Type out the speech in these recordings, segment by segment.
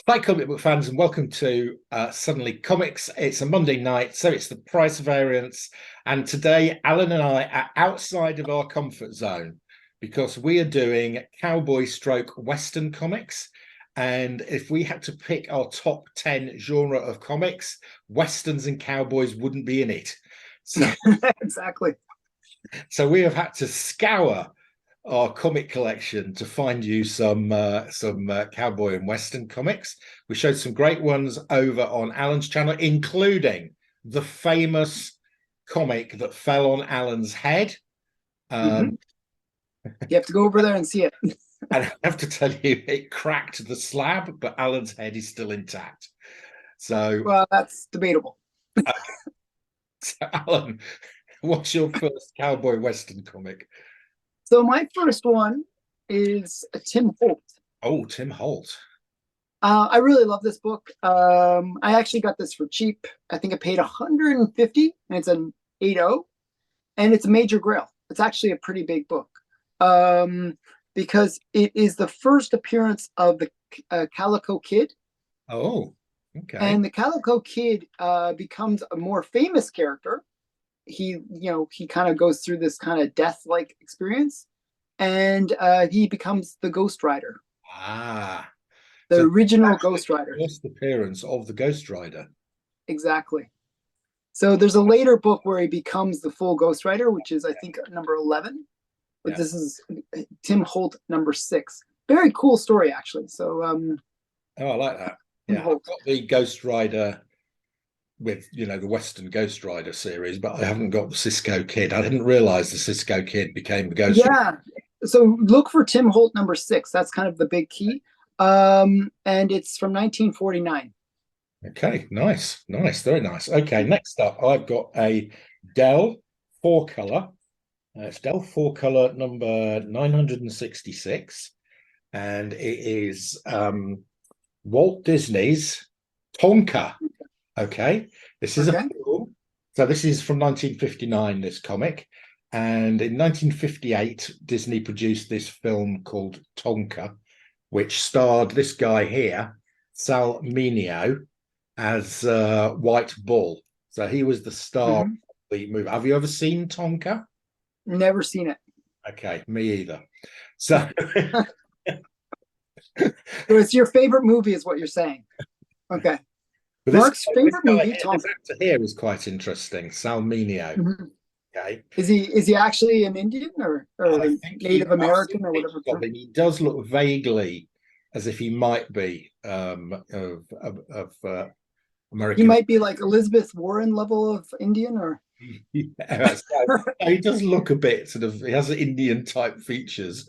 Hi, comic book fans, and welcome to Suddenly Comics. It's a Monday night, so it's the price variance. And today, Alan and I are outside of our comfort zone because we are doing cowboy stroke Western comics. And if we had to pick our top 10 genre of comics, Westerns and cowboys wouldn't be in it. So, Exactly. so we have had to scour our comic collection to find you some cowboy and western comics. We showed some great ones over on Alan's channel, including the famous comic that fell on Alan's head. You have to go over there and see it. And I have to tell you, it cracked the slab, but Alan's head is still intact. So, Well, that's debatable. so Alan, what's your first cowboy western comic? So my first one is Tim Holt. Oh, Tim Holt. I really love this book. I actually got this for cheap. I think I paid 150, and it's an 8.0, and it's a major grail. It's actually a pretty big book because it is the first appearance of the Calico Kid. Oh, okay. And the Calico Kid becomes a more famous character. He kind of goes through this kind of death-like experience, and he becomes the Ghost Rider, Ah, the so original actually Ghost Rider. the first appearance of the Ghost Rider. Exactly. So there's a later book where he becomes the full Ghost Rider, which is I think number 11. But Yeah. this is Tim Holt number 6. Very cool story actually. So Oh, I like that. Tim Yeah, I've Holt. got the Ghost Rider with, the Western Ghost Rider series, but I haven't got the Cisco Kid. I didn't realize the Cisco Kid became the Ghost Rider. Yeah. So look for Tim Holt number 6. That's kind of the big key. And it's from 1949. Okay, nice, nice, very nice. Okay, next up, I've got a Dell four color. It's Dell four color number 966, and it is Walt Disney's Tonka. Okay, this is a Okay. film. So this is from 1959, this comic. And in 1958, Disney produced this film called Tonka, which starred this guy here, Sal Mineo, as White Bull. So he was the star of Mm-hmm. the movie. Have you ever seen Tonka? Never seen it. Okay, me either. So So it's your favorite movie, is what you're saying. Okay. but Mark's this favorite guy movie, here, this Tom. actor here is quite interesting, Sal Mineo. Mhm. Okay. Is he actually an Indian I or think Native I've seen American or whatever pictures of term? him. He does look vaguely as if he might be of He American. might be like Elizabeth Warren level of Indian, or Yeah, so he does look a bit sort of. He has Indian type features.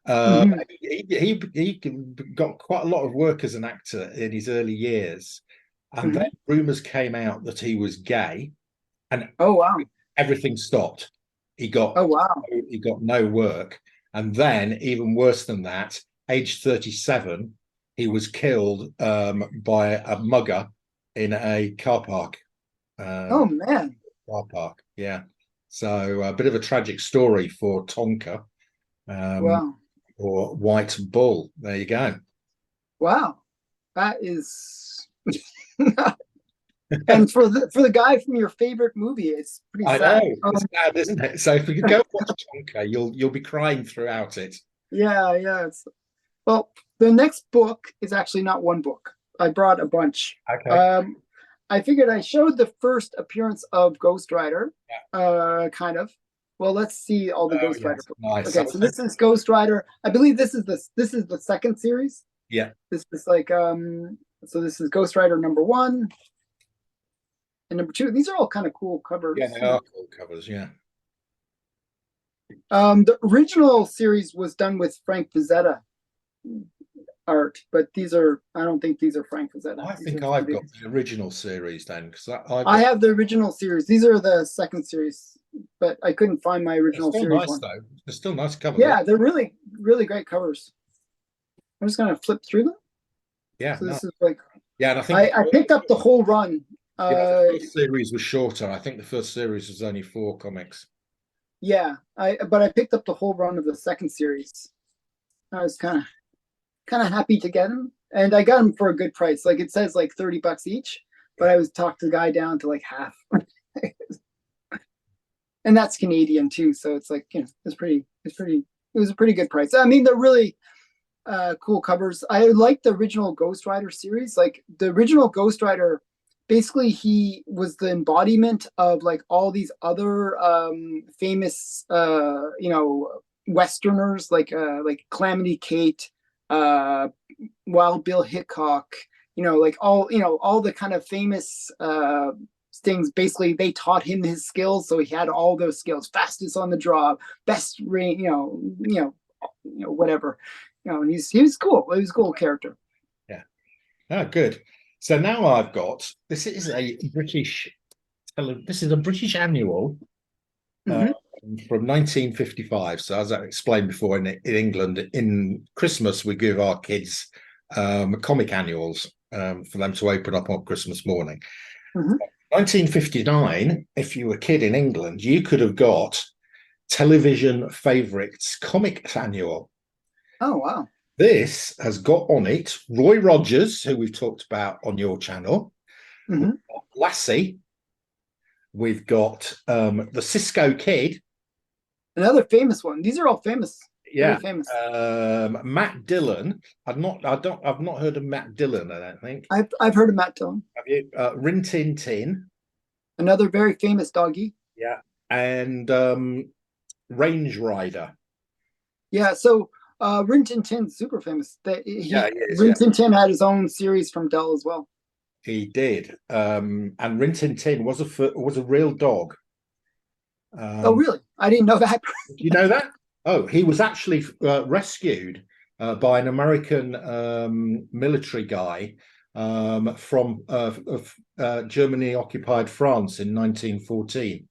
Mhm. He got quite a lot of work as an actor in his early years, and then Mhm. rumors came out that he was gay, and Oh wow. everything stopped. He Oh got wow. he got no work, and then even worse than that, age 37, he was killed by a mugger in a car park. Oh Um, man. car park, yeah. So a bit of a tragic story for Tonka, um, Wow. or White Bull. There you go. Wow. That is and for the guy from your favorite movie, it's pretty I know, sad. it's sad, isn't it? So if you could go watch Tonka, you'll be crying throughout it. Yeah, yeah. Well, the next book is actually not one book. I brought a bunch. Okay. Um, I figured I showed the first appearance of Ghost Rider, Yeah. kind of. Well, let's see all the Oh Ghost Rider yes, books. nice. I Okay, was so this hoping. is Ghost Rider. I believe this is the second series. Yeah. This is like so this is Ghost Rider number 1 and number 2. These are all kind of cool Yeah, covers. they are cool covers. Yeah. The original series was done with Frank Frazetta art, but I don't think these are Frank Frazetta. I These think are I've somebody. got the original series then, because I've I got. have the original series. These are the second series, but I couldn't find my They're original still series nice one. though. They're still nice covers. Yeah. Yeah, they're really, really great covers. I'm just gonna flip through them. Yeah. So No. this is like Yeah, and I think I picked up the whole run. the Uh, first series was shorter. I think the first series was only four comics. yeah, I picked up the whole run of the second series. I was kind of happy to get them. And I got them for a good price. Like it says like $30 each, but I was talked the guy down to like half. And that's Canadian too, so it's like, you know, it was a pretty good price. I mean, they're really cool covers. I like the original Ghost Rider series. Like the original Ghost Rider, basically he was the embodiment of like all these other famous you know, westerners like Calamity Kate, Wild Bill Hickok, you know, like all, you know, all the kind of famous things. Basically they taught him his skills, so he had all those skills: fastest on the draw, best ring, whatever, you know. And he was cool. He was a cool character. Yeah. Oh, good. So now I've got, this is a British annual Mm-hmm. from 1955. So as I explained before, in England, in Christmas we give our kids comic annuals for them to open up on Christmas morning. Mm-hmm. 1959, if you were a kid in England, you could have got Television Favourites Comics Annual. Oh wow. This has got on it Roy Rogers, who we've talked about on your channel, Mm-hmm. Lassie. We've got the Cisco Kid. Another famous one. These are all famous. Yeah. Very famous. Matt Dillon. I've not heard of Matt Dillon, I don't think. I've heard of Matt Dillon. Have you? Rin Tin Tin. Another very famous doggy. Yeah. And Range Rider. Yeah, so Rin Tin Tin's super famous. Yeah, he is, Rin yeah. Tin Tin had his own series from Dell as well. He did. And Rin Tin Tin was a real dog. Oh really? I didn't know that. Do you know that? Oh, he was actually rescued by an American military guy from Germany occupied France in 1914.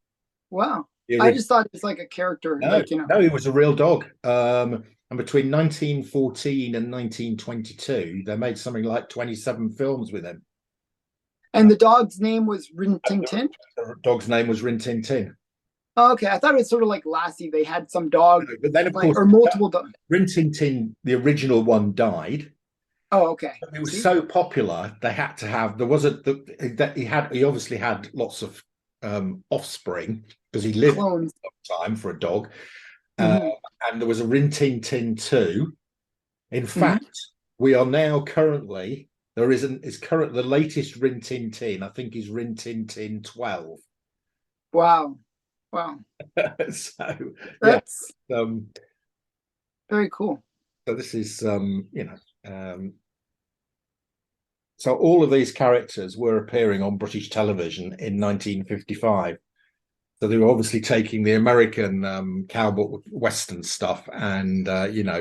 Wow. I just thought it was like a character, No, like, you know. no, he was a real dog. And between 1914 and 1922, they made something like 27 films with him. And the dog's name was Rin Tin Tin? The dog's name was Rin Tin Tin. Oh, okay, I thought it was sort of like Lassie. They had some dog, But then, of like, course, or multiple dogs. Rin Tin Tin, the original one, died. Oh, okay. It was See? so popular they had to have. There was he obviously had lots of offspring because he lived Clones. a long time for a dog. Mm-hmm. And there was a Rin Tin Tin 2. In Mm-hmm. fact, we are now currently, the latest Rin Tin Tin, I think, is Rin Tin Tin 12. Wow. Wow. So yeah, That's um, very cool. so this is so all of these characters were appearing on British television in 1955. So they were obviously taking the American cowboy Western stuff and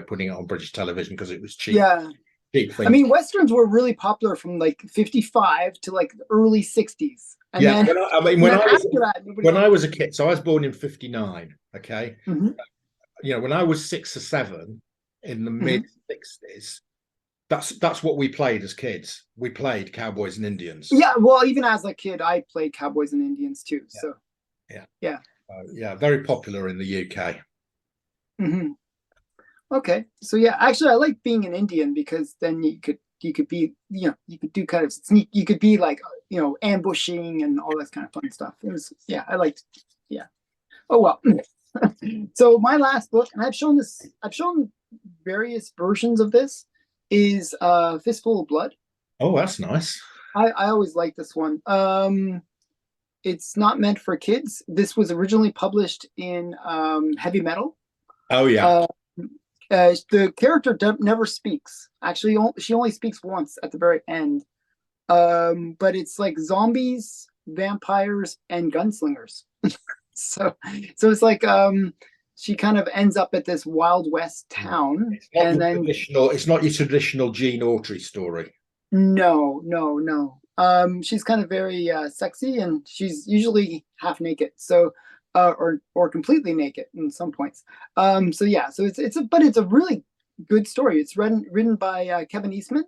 putting it on British television because it was cheap. Yeah. Cheap thing. I mean, Westerns were really popular from like 55 to like the early 60s. And Yeah, then, when I was a kid, so I was born in 59. Okay. Mm-hmm. When I was 6 or 7 in the Mm-hmm. mid 60s, that's what we played as kids. We played Cowboys and Indians. Yeah, well, even as a kid, I played Cowboys and Indians too. Yeah. So Yeah. Yeah, very popular in the UK. Mm-hmm. Okay, so yeah, actually, I like being an Indian because then you could be, you know, you could do kind of sneak, you could be like, you know, ambushing and all that kind of fun stuff. It was, yeah, I liked, yeah. Oh well. So my last book, and I've shown various versions of this, is Fistful of Blood. Oh, that's nice. I always like this one. It's not meant for kids. This was originally published in Heavy Metal. Oh yeah. The character never speaks. Actually, she only speaks once at the very end. But it's like zombies, vampires, and gunslingers. so it's like she kind of ends up at this Wild West town, and then it's not your traditional Gene Autry story. no. She's kind of very sexy, and she's usually half naked. So or completely naked in some points. So yeah, so it's a really good story. It's written by Kevin Eastman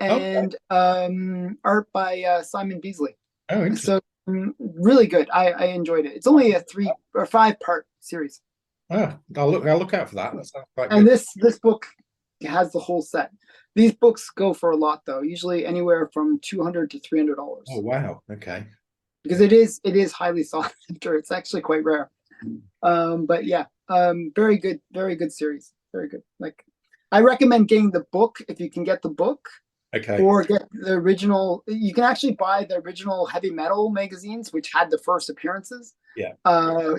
and art by Simon Beasley. Oh, interesting. So really good. I enjoyed it. It's only a 3 or 5 part series. Oh, I'll look out for that. That sounds quite And good. this book has the whole set. These books go for a lot though, usually anywhere from $200 to $300. Oh wow. Okay. Because it is highly sought after. It's actually quite rare. But yeah, very good series. Very good. Like, I recommend getting the book if you can get the book, Okay. or get the original. You can actually buy the original heavy metal magazines, which had the first appearances. Yeah.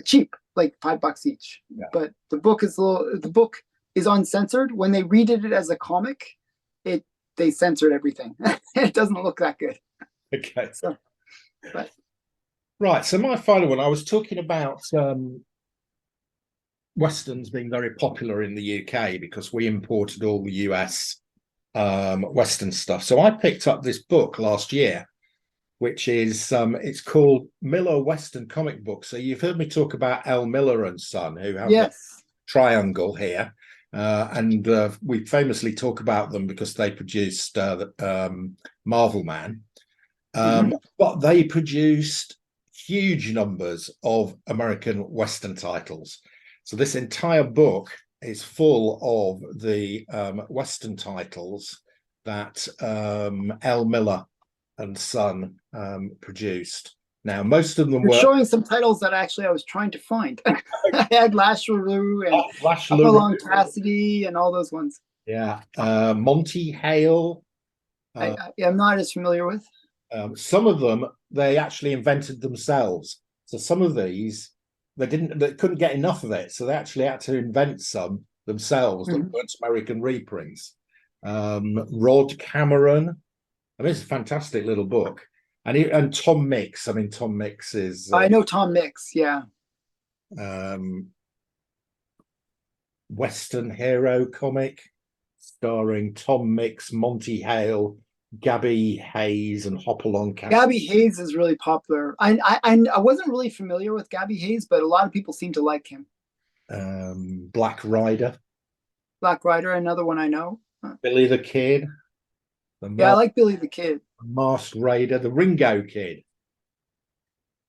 Cheap, like $5 each. Yeah. But the book is uncensored. When they redid it as a comic, they censored everything. It doesn't look that good. Okay. So, but Right. So my final one, I was talking about Westerns being very popular in the UK because we imported all the US Western stuff. So I picked up this book last year, which is it's called Miller Western Comic Book. So you've heard me talk about L. Miller and Son, who have the yes. triangle here. And we famously talk about them because they produced Marvel Man. But they produced huge numbers of American Western titles. So this entire book is full of the Western titles that L. Miller and Son produced. Now, most of them You're were showing some titles that actually I was trying to find. I had Lash LaRue and Flash Upalong LaRue, Cassidy and all those ones. yeah, Monty Hale. I'm not as familiar with. Some of them they actually invented themselves. So some of these they couldn't get enough of it, so they actually had to invent some themselves that weren't American reprints. Rod Cameron. I mean, it's a fantastic little book. And Tom Mix. I mean, Tom Mix is I know Tom Mix. Yeah. Western hero comic starring Tom Mix, Monty Hale, Gabby Hayes, and Hopalong Cassidy. Gabby Hayes is really popular. I wasn't really familiar with Gabby Hayes, but a lot of people seem to like him. Black Rider. Black Rider, another one I know. Billy the Kid. Yeah, I like Billy the Kid. Masked Raider. The Ringo Kid.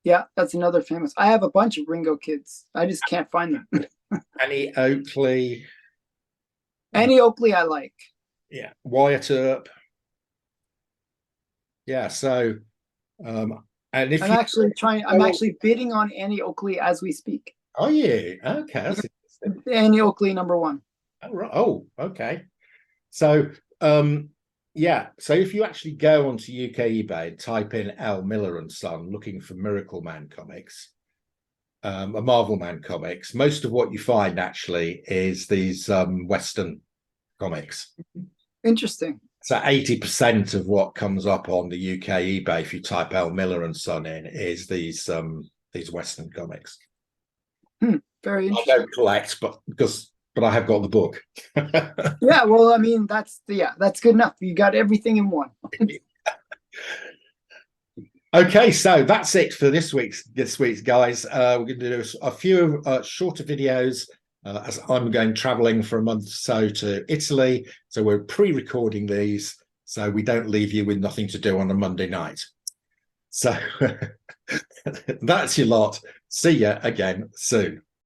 Yeah, that's another famous. I have a bunch of Ringo kids. I just can't find them. Annie Oakley. Annie Oakley, I like. Yeah. Wyatt Earp. Yeah. So, and if I'm you actually trying. I'm actually bidding on Annie Oakley as we speak. are you okay? That's interesting. Annie Oakley #1. Oh, right. Oh, okay. So, yeah. So if you actually go onto UK eBay and type in L. Miller and Son, looking for Miracle Man comics, a Marvel Man comics, most of what you find actually is these Western comics. Interesting. So 80% of what comes up on the UK eBay, if you type L. Miller and Son in, is these Western comics. Very I interesting. don't collect, but I have got the book. Yeah, well, I mean, that's good enough. You got everything in one. Okay, so that's it for this week's guys. We're going to do a few shorter videos as I'm going traveling for a month or so to Italy. So we're pre-recording these so we don't leave you with nothing to do on a Monday night. So that's your lot. See you again soon.